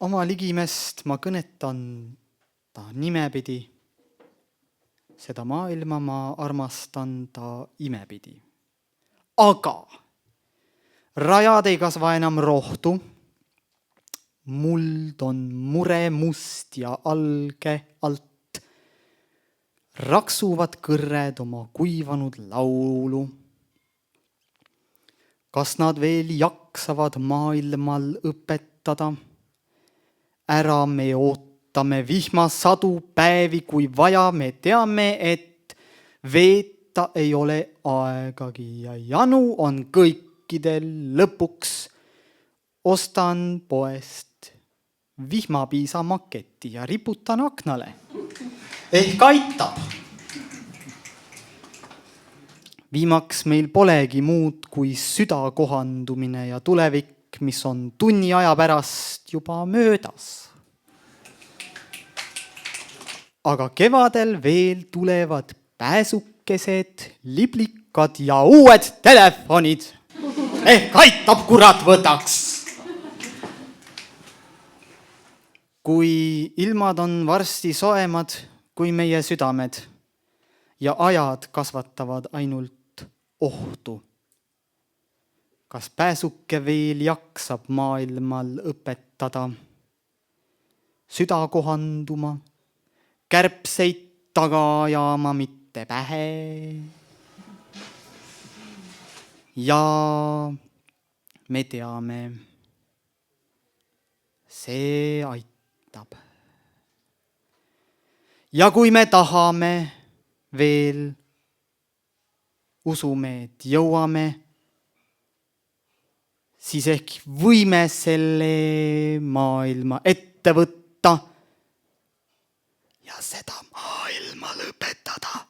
Oma ligimest ma kõnetan ta nimepidi. Seda maailma ma armastan ta imepidi. Aga rajad ei kasva enam rohtu. Muld on mure must ja alge alt. Raksuvad kõrred oma kuivanud laulu. Kas nad veel jaksavad maailmal õpetada? Ära me ootame vihmasadu päevi, kui vaja me teame, et veeta ei ole aegagi ja janu on kõikidel lõpuks. Ostan poest vihmapiisa maketi ja riputan aknale. Ehk aitab. Viimaks meil polegi muud kui süda kohandumine ja tulevik, mis on tunni aja pärast juba möödas. Aga kevadel veel tulevad pääsukesed, liblikad ja uued telefonid. Ehk aitab, kurat võtaks. Kui ilmad on varsti soemad kui meie südamed ja ajad kasvatavad ainult ohtu. Kas pääsuke veel jaksab maailmal õpetada? Süda kohanduma, kärbseid taga ajama, mitte pähe. Ja me teame, see aitab. Ja kui me tahame veel, usume, et jõuame, siis ehk võime selle maailma ette võtta ja seda maailma lõpetada.